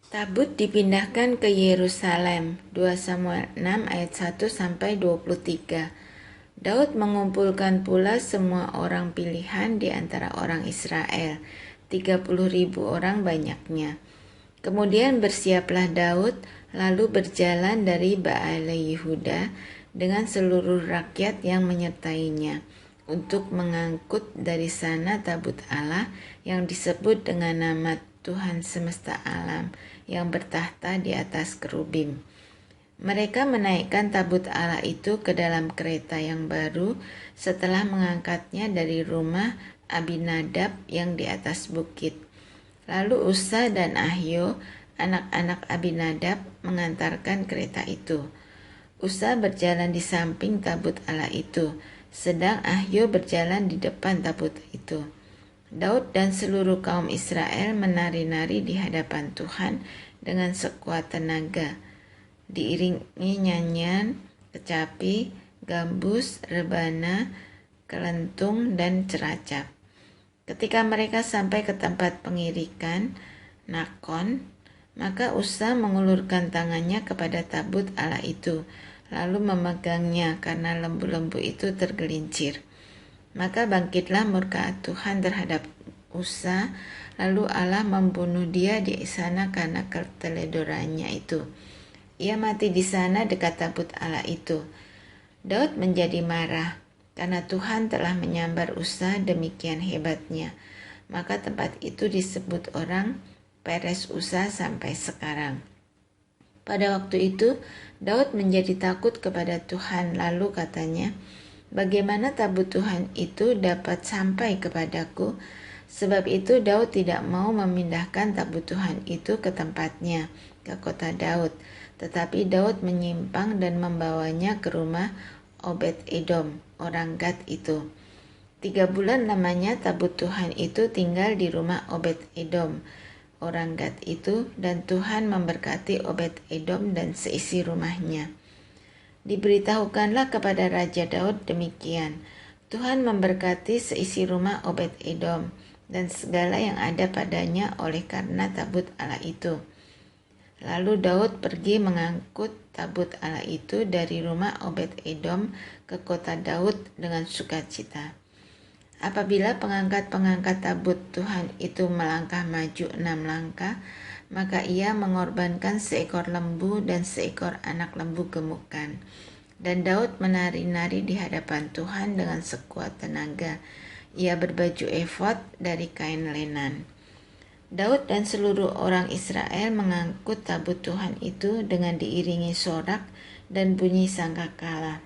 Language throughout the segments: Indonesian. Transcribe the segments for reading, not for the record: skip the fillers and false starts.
Tabut dipindahkan ke Yerusalem. 2 Samuel 6 ayat 1 sampai 23. Daud mengumpulkan pula semua orang pilihan di antara orang Israel, 30.000 orang banyaknya. Kemudian bersiaplah Daud, lalu berjalan dari Baale Yehuda dengan seluruh rakyat yang menyertainya, untuk mengangkut dari sana tabut Allah yang disebut dengan nama Tuhan semesta alam yang bertahta di atas kerubim. Mereka menaikkan tabut Allah itu ke dalam kereta yang baru setelah mengangkatnya dari rumah Abinadab yang di atas bukit. Lalu Usa dan Ahio, anak-anak Abinadab, mengantarkan kereta itu. Usa berjalan di samping tabut Allah itu, sedang Ahio berjalan di depan tabut itu. Daud dan seluruh kaum Israel menari-nari di hadapan Tuhan dengan sekuat tenaga, diiringi nyanyian, kecapi, gambus, rebana, kelentung, dan ceracap. Ketika mereka sampai ke tempat pengirikan, Nakon, maka Usa mengulurkan tangannya kepada tabut Allah itu, lalu memegangnya karena lembu-lembu itu tergelincir. Maka bangkitlah murka Tuhan terhadap Usa, lalu Allah membunuh dia di sana karena keteledorannya itu. Ia mati di sana dekat tabut Allah itu. Daud menjadi marah karena Tuhan telah menyambar Usa demikian hebatnya. Maka tempat itu disebut orang Peres Usa sampai sekarang. Pada waktu itu Daud menjadi takut kepada Tuhan, lalu katanya, "Bagaimana tabut Tuhan itu dapat sampai kepadaku?" Sebab itu Daud tidak mau memindahkan tabut Tuhan itu ke tempatnya, ke kota Daud. Tetapi Daud menyimpang dan membawanya ke rumah Obed-Edom, orang Gad itu. 3 bulan lamanya tabut Tuhan itu tinggal di rumah Obed-Edom, orang Gad itu, dan Tuhan memberkati Obed-Edom dan seisi rumahnya. Diberitahukanlah kepada Raja Daud demikian, Tuhan memberkati seisi rumah Obed-Edom dan segala yang ada padanya oleh karena tabut Allah itu. Lalu Daud pergi mengangkut tabut Allah itu dari rumah Obed-Edom ke kota Daud dengan sukacita. Apabila pengangkat-pengangkat tabut Tuhan itu melangkah maju 6 langkah, maka ia mengorbankan seekor lembu dan seekor anak lembu gemukan. Dan Daud menari-nari di hadapan Tuhan dengan sekuat tenaga. Ia berbaju efod dari kain lenan. Daud dan seluruh orang Israel mengangkut tabut Tuhan itu dengan diiringi sorak dan bunyi sangkakala.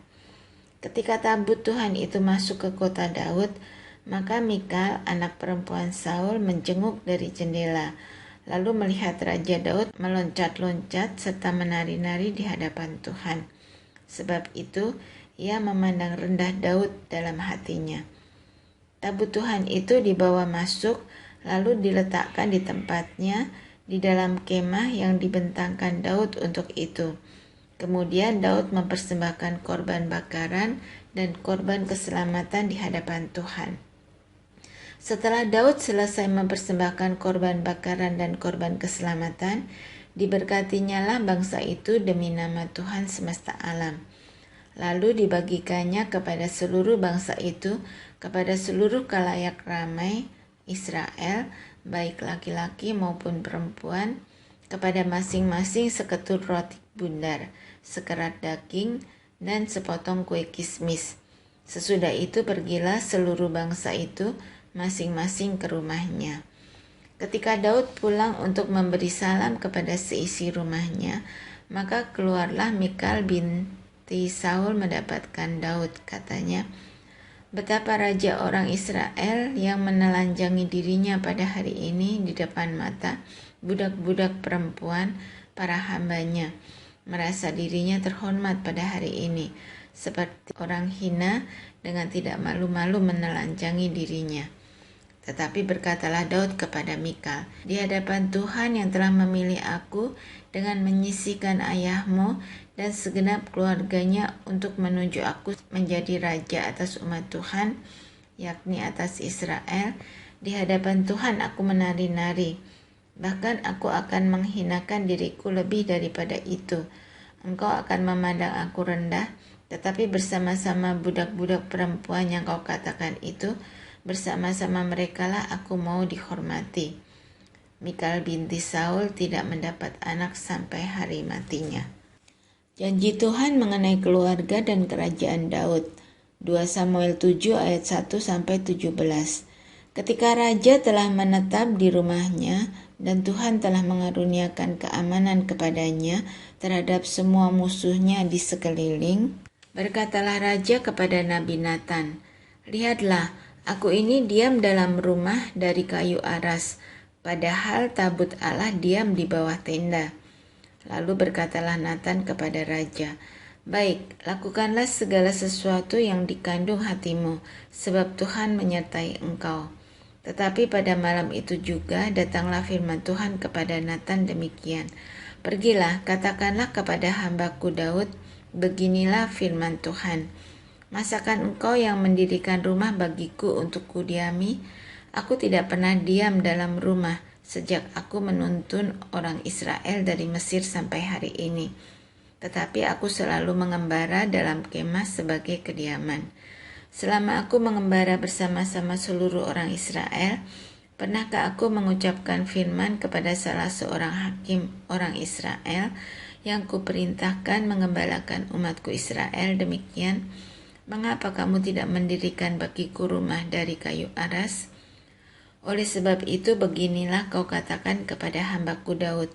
Ketika tabut Tuhan itu masuk ke kota Daud, maka Mikal, anak perempuan Saul, menjenguk dari jendela, lalu melihat Raja Daud meloncat-loncat serta menari-nari di hadapan Tuhan. Sebab itu ia memandang rendah Daud dalam hatinya. Tabut Tuhan itu dibawa masuk, lalu diletakkan di tempatnya di dalam kemah yang dibentangkan Daud untuk itu. Kemudian Daud mempersembahkan korban bakaran dan korban keselamatan di hadapan Tuhan. Setelah Daud selesai mempersembahkan korban bakaran dan korban keselamatan, diberkatinyalah bangsa itu demi nama Tuhan semesta alam. Lalu dibagikannya kepada seluruh bangsa itu, kepada seluruh khalayak ramai Israel, baik laki-laki maupun perempuan, kepada masing-masing seketul roti bundar, sekerat daging, dan sepotong kue kismis. Sesudah itu pergilah seluruh bangsa itu masing-masing ke rumahnya. Ketika Daud pulang untuk memberi salam kepada seisi rumahnya, maka keluarlah Mikal binti Saul mendapatkan Daud. Katanya, "Betapa raja orang Israel yang menelanjangi dirinya pada hari ini di depan mata budak-budak perempuan para hambanya, merasa dirinya terhormat pada hari ini, seperti orang hina dengan tidak malu-malu menelanjangi dirinya." Tetapi berkatalah Daud kepada Mikal, "Di hadapan Tuhan yang telah memilih aku dengan menyisihkan ayahmu dan segenap keluarganya untuk menuju aku menjadi raja atas umat Tuhan, yakni atas Israel, di hadapan Tuhan aku menari-nari. Bahkan aku akan menghinakan diriku lebih daripada itu. Engkau akan memandang aku rendah, tetapi bersama-sama budak-budak perempuan yang kau katakan itu, bersama-sama merekalah aku mau dihormati. Mikal binti Saul tidak mendapat anak sampai hari matinya. Janji Tuhan mengenai keluarga dan kerajaan Daud. 2 Samuel 7 ayat 1-17. Ketika raja telah menetap di rumahnya dan Tuhan telah mengaruniakan keamanan kepadanya terhadap semua musuhnya di sekeliling, berkatalah raja kepada Nabi Nathan, "Lihatlah, aku ini diam dalam rumah dari kayu aras, padahal tabut Allah diam di bawah tenda." Lalu berkatalah Nathan kepada raja, "Baik, lakukanlah segala sesuatu yang dikandung hatimu, sebab Tuhan menyertai engkau." Tetapi pada malam itu juga datanglah firman Tuhan kepada Nathan demikian, "Pergilah, katakanlah kepada hambaku Daud, beginilah firman Tuhan. Masakan engkau yang mendirikan rumah bagiku untuk kudiami? Aku tidak pernah diam dalam rumah sejak aku menuntun orang Israel dari Mesir sampai hari ini. Tetapi aku selalu mengembara dalam kemah sebagai kediaman. Selama aku mengembara bersama-sama seluruh orang Israel, pernahkah aku mengucapkan firman kepada salah seorang hakim orang Israel yang kuperintahkan mengembalakan umatku Israel demikian, mengapa kamu tidak mendirikan bagiku rumah dari kayu aras? Oleh sebab itu beginilah kau katakan kepada hambaku Daud,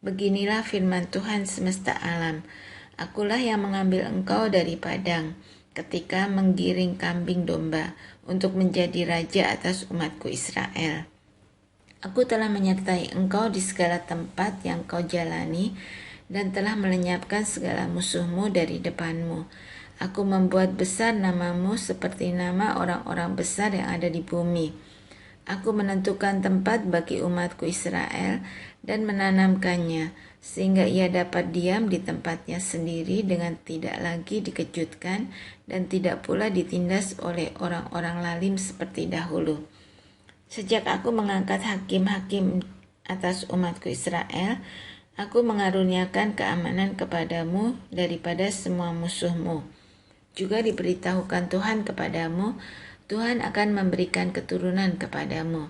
beginilah firman Tuhan semesta alam, akulah yang mengambil engkau dari padang, ketika menggiring kambing domba untuk menjadi raja atas umatku Israel. Aku telah menyertai engkau di segala tempat yang kau jalani dan telah melenyapkan segala musuhmu dari depanmu. Aku membuat besar namamu seperti nama orang-orang besar yang ada di bumi. Aku menentukan tempat bagi umatku Israel dan menanamkannya, sehingga ia dapat diam di tempatnya sendiri dengan tidak lagi dikejutkan dan tidak pula ditindas oleh orang-orang lalim seperti dahulu. Sejak aku mengangkat hakim-hakim atas umatku Israel, aku mengaruniakan keamanan kepadamu daripada semua musuhmu. Juga diberitahukan Tuhan kepadamu, Tuhan akan memberikan keturunan kepadamu.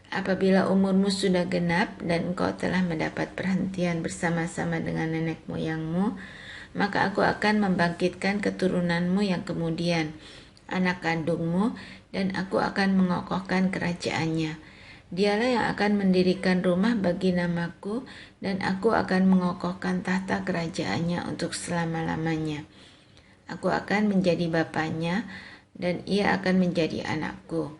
Apabila umurmu sudah genap dan engkau telah mendapat perhentian bersama-sama dengan nenek moyangmu, maka aku akan membangkitkan keturunanmu yang kemudian, anak kandungmu, dan aku akan mengokohkan kerajaannya. Dialah yang akan mendirikan rumah bagi namaku, dan aku akan mengokohkan tahta kerajaannya untuk selama-lamanya. Aku akan menjadi bapaknya, dan ia akan menjadi anakku.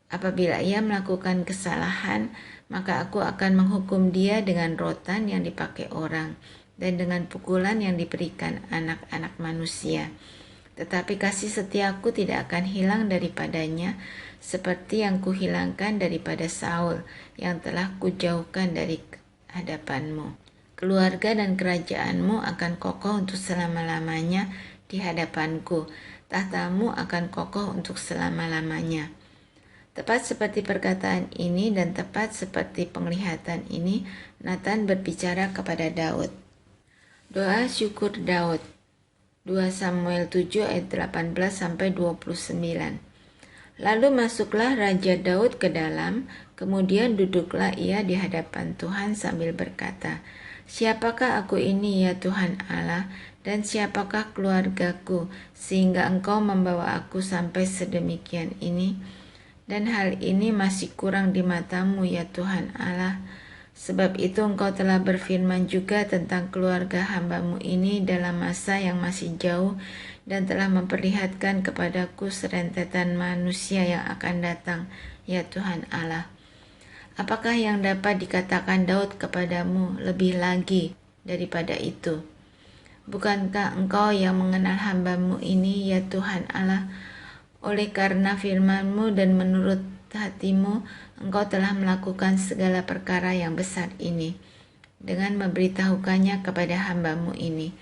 Apabila ia melakukan kesalahan, maka aku akan menghukum dia dengan rotan yang dipakai orang dan dengan pukulan yang diberikan anak-anak manusia. Tetapi kasih setiaku tidak akan hilang daripadanya, seperti yang kuhilangkan daripada Saul yang telah kujauhkan dari hadapanmu. Keluarga dan kerajaanmu akan kokoh untuk selama-lamanya di hadapanku. Tahtamu akan kokoh untuk selama-lamanya. Tepat seperti perkataan ini dan tepat seperti penglihatan ini, Nathan berbicara kepada Daud. Doa syukur Daud. 2 Samuel 7 ayat 18-29. Lalu masuklah Raja Daud ke dalam, kemudian duduklah ia di hadapan Tuhan sambil berkata, "Siapakah aku ini ya Tuhan Allah, dan siapakah keluargaku, sehingga engkau membawa aku sampai sedemikian ini? Dan hal ini masih kurang di matamu ya Tuhan Allah. Sebab itu engkau telah berfirman juga tentang keluarga hambamu ini dalam masa yang masih jauh dan telah memperlihatkan kepadaku serentetan manusia yang akan datang ya Tuhan Allah. Apakah yang dapat dikatakan Daud kepadamu lebih lagi daripada itu? Bukankah engkau yang mengenal hambamu ini ya Tuhan Allah? Oleh karena firman-Mu dan menurut hati-Mu, Engkau telah melakukan segala perkara yang besar ini, dengan memberitahukannya kepada hamba-Mu ini.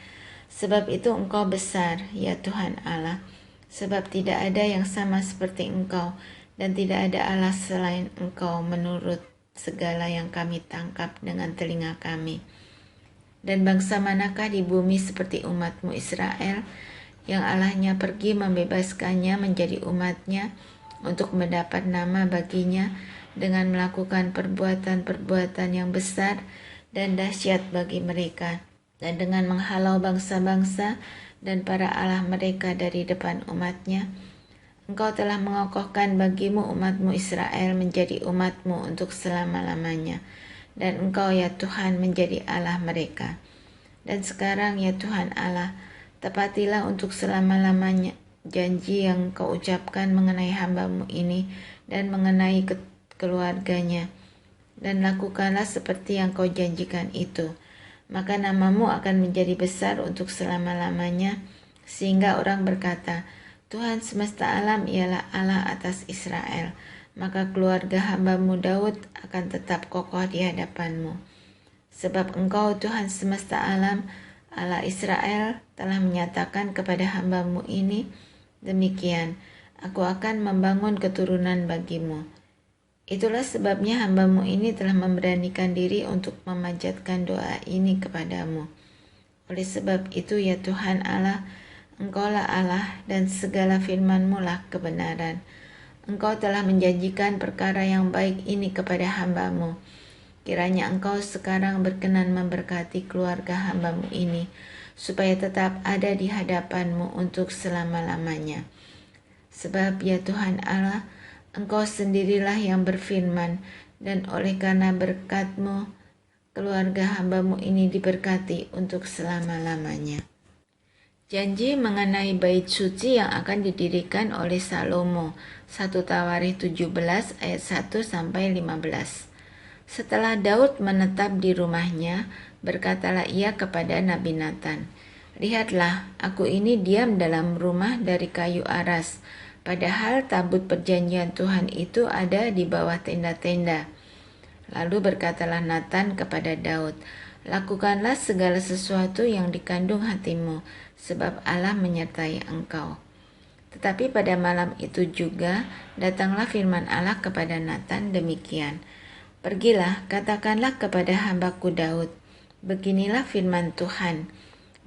Sebab itu Engkau besar, ya Tuhan Allah, sebab tidak ada yang sama seperti Engkau, dan tidak ada Allah selain Engkau menurut segala yang kami tangkap dengan telinga kami. Dan bangsa manakah di bumi seperti umatmu Israel, yang Allahnya pergi membebaskannya menjadi umatnya untuk mendapat nama baginya dengan melakukan perbuatan-perbuatan yang besar dan dahsyat bagi mereka, dan dengan menghalau bangsa-bangsa dan para Allah mereka dari depan umatnya. Engkau telah mengokohkan bagimu umatmu Israel menjadi umatmu untuk selama-lamanya, dan Engkau ya Tuhan menjadi Allah mereka. Dan sekarang ya Tuhan Allah, tepatilah untuk selama-lamanya janji yang Kau ucapkan mengenai hamba-Mu ini dan mengenai keluarganya, dan lakukanlah seperti yang Kau janjikan itu. Maka nama-Mu akan menjadi besar untuk selama-lamanya, sehingga orang berkata, Tuhan semesta alam ialah Allah atas Israel. Maka keluarga hamba-Mu Daud akan tetap kokoh di hadapan-Mu. Sebab Engkau Tuhan semesta alam, Allah Israel, telah menyatakan kepada hamba-Mu ini, demikian, aku akan membangun keturunan bagimu. Itulah sebabnya hamba-Mu ini telah memberanikan diri untuk memanjatkan doa ini kepadamu. Oleh sebab itu ya Tuhan Allah, Engkaulah Allah dan segala firman-Mu lah kebenaran. Engkau telah menjanjikan perkara yang baik ini kepada hamba-Mu. Kiranya Engkau sekarang berkenan memberkati keluarga hamba-Mu ini, supaya tetap ada di hadapan-Mu untuk selama-lamanya. Sebab ya Tuhan Allah, Engkau sendirilah yang berfirman, dan oleh karena berkat-Mu, keluarga hamba-Mu ini diberkati untuk selama-lamanya. Janji mengenai bait suci yang akan didirikan oleh Salomo, 1 Tawarikh 17 ayat 1-15. Setelah Daud menetap di rumahnya, berkatalah ia kepada Nabi Nathan, lihatlah, aku ini diam dalam rumah dari kayu aras, padahal tabut perjanjian Tuhan itu ada di bawah tenda-tenda. Lalu berkatalah Nathan kepada Daud, lakukanlah segala sesuatu yang dikandung hatimu, sebab Allah menyertai engkau. Tetapi pada malam itu juga datanglah firman Allah kepada Nathan demikian, pergilah, katakanlah kepada hambaku Daud, beginilah firman Tuhan,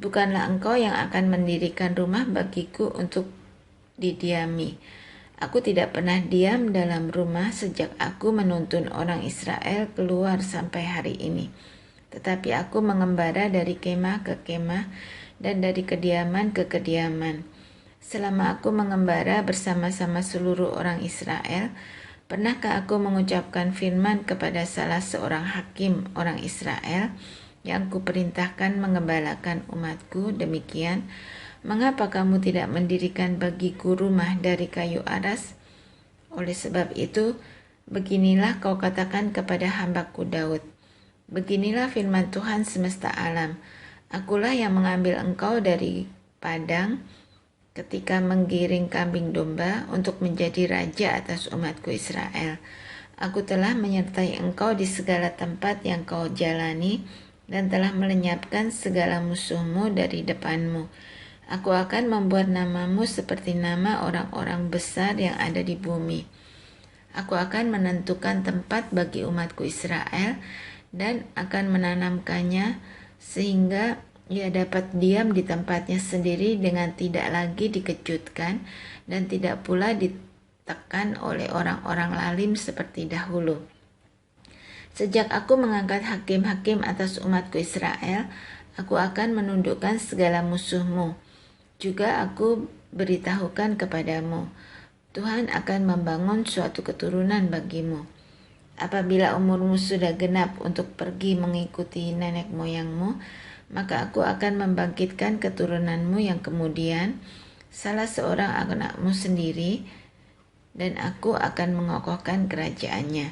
bukanlah engkau yang akan mendirikan rumah bagiku untuk didiami. Aku tidak pernah diam dalam rumah sejak aku menuntun orang Israel keluar sampai hari ini. Tetapi aku mengembara dari kemah ke kemah dan dari kediaman ke kediaman. Selama aku mengembara bersama-sama seluruh orang Israel, pernahkah aku mengucapkan firman kepada salah seorang hakim orang Israel yang kuperintahkan mengembalakan umatku demikian, mengapa kamu tidak mendirikan bagiku rumah dari kayu aras? Oleh sebab itu, beginilah kau katakan kepada hambaku Daud, beginilah firman Tuhan semesta alam, akulah yang mengambil engkau dari padang ketika menggiring kambing domba untuk menjadi raja atas umatku Israel. Aku telah menyertai engkau di segala tempat yang kau jalani dan telah melenyapkan segala musuhmu dari depanmu. Aku akan membuat namamu seperti nama orang-orang besar yang ada di bumi. Aku akan menentukan tempat bagi umatku Israel dan akan menanamkannya sehingga ia dapat diam di tempatnya sendiri dengan tidak lagi dikejutkan dan tidak pula ditekan oleh orang-orang lalim seperti dahulu. Sejak aku mengangkat hakim-hakim atas umatku Israel, aku akan menundukkan segala musuhmu. Juga aku beritahukan kepadamu, Tuhan akan membangun suatu keturunan bagimu. Apabila umurmu sudah genap untuk pergi mengikuti nenek moyangmu, maka aku akan membangkitkan keturunanmu yang kemudian, salah seorang anakmu sendiri, dan aku akan mengokohkan kerajaannya.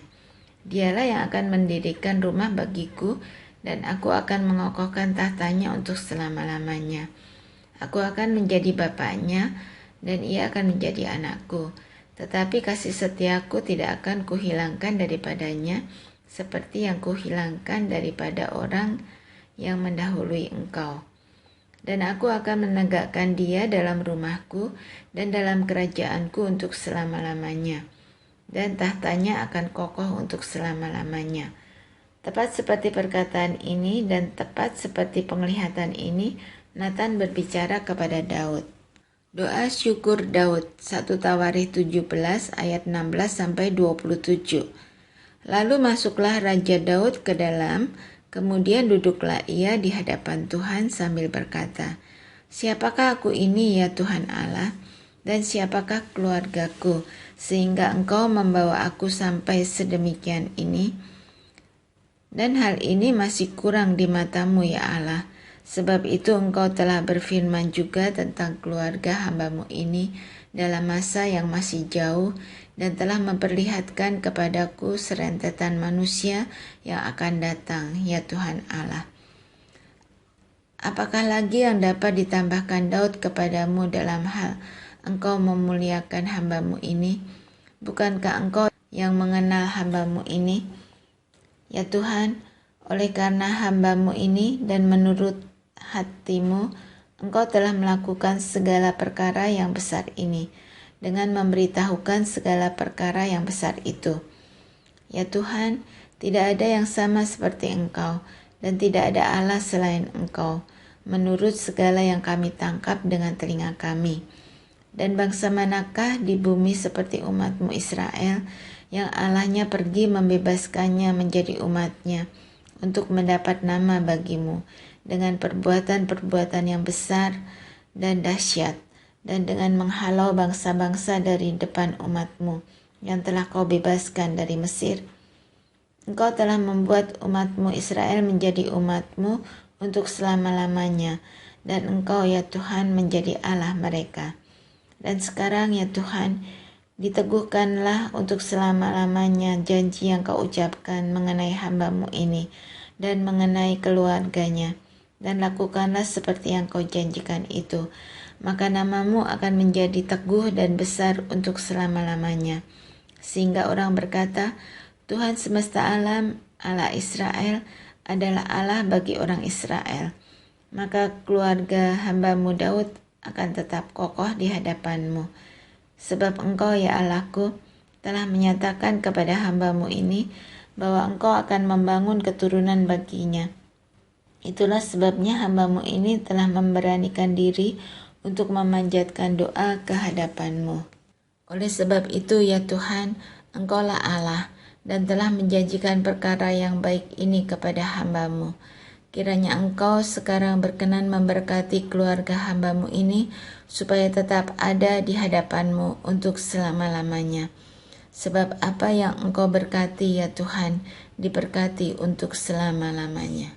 Dialah yang akan mendirikan rumah bagiku, dan aku akan mengokohkan tahtanya untuk selama-lamanya. Aku akan menjadi bapaknya, dan ia akan menjadi anakku. Tetapi kasih setiaku tidak akan kuhilangkan daripadanya, seperti yang kuhilangkan daripada orang yang mendahului engkau. Dan aku akan menegakkan dia dalam rumahku dan dalam kerajaanku untuk selama-lamanya. dan tahtanya akan kokoh untuk selama-lamanya. Tepat seperti perkataan ini dan tepat seperti penglihatan ini, Nathan berbicara kepada Daud. Doa syukur Daud, 1 Tawarikh 17 ayat 16-27. Lalu masuklah Raja Daud ke dalam, kemudian duduklah ia di hadapan Tuhan sambil berkata, "Siapakah aku ini ya Tuhan Allah, dan siapakah keluargaku, sehingga Engkau membawa aku sampai sedemikian ini? Dan hal ini masih kurang di mata-Mu ya Allah. Sebab itu Engkau telah berfirman juga tentang keluarga hamba-Mu ini dalam masa yang masih jauh, dan telah memperlihatkan kepadaku serentetan manusia yang akan datang, ya Tuhan Allah. Apakah lagi yang dapat ditambahkan Daud kepadamu dalam hal Engkau memuliakan hamba-Mu ini? Bukankah Engkau yang mengenal hamba-Mu ini? Ya Tuhan, oleh karena hamba-Mu ini dan menurut hati-Mu, Engkau telah melakukan segala perkara yang besar ini, dengan memberitahukan segala perkara yang besar itu. Ya Tuhan, tidak ada yang sama seperti Engkau, dan tidak ada Allah selain Engkau, menurut segala yang kami tangkap dengan telinga kami. Dan bangsa manakah di bumi seperti umat-Mu Israel, yang Allahnya pergi membebaskannya menjadi umat-Nya, untuk mendapat nama bagi-Mu, dengan perbuatan-perbuatan yang besar dan dahsyat, dan dengan menghalau bangsa-bangsa dari depan umat-Mu, yang telah Kau bebaskan dari Mesir. Engkau telah membuat umat-Mu Israel menjadi umat-Mu untuk selama-lamanya, dan Engkau ya Tuhan menjadi Allah mereka. Dan sekarang ya Tuhan, diteguhkanlah untuk selama-lamanya janji yang Kau ucapkan mengenai hamba-Mu ini, dan mengenai keluarganya, dan lakukanlah seperti yang Kau janjikan itu. Maka nama-Mu akan menjadi teguh dan besar untuk selama-lamanya, sehingga orang berkata, Tuhan semesta alam, Allah Israel, adalah Allah bagi orang Israel. Maka keluarga hamba-Mu Daud akan tetap kokoh di hadapan-Mu. Sebab Engkau ya Allahku telah menyatakan kepada hamba-Mu ini bahwa Engkau akan membangun keturunan baginya. Itulah sebabnya hamba-Mu ini telah memberanikan diri untuk memanjatkan doa ke hadapan-Mu. Oleh sebab itu ya Tuhan, Engkaulah Allah, dan telah menjanjikan perkara yang baik ini kepada hamba-Mu. Kiranya Engkau sekarang berkenan memberkati keluarga hamba-Mu ini, supaya tetap ada di hadapan-Mu untuk selama-lamanya. Sebab apa yang Engkau berkati ya Tuhan, diberkati untuk selama-lamanya.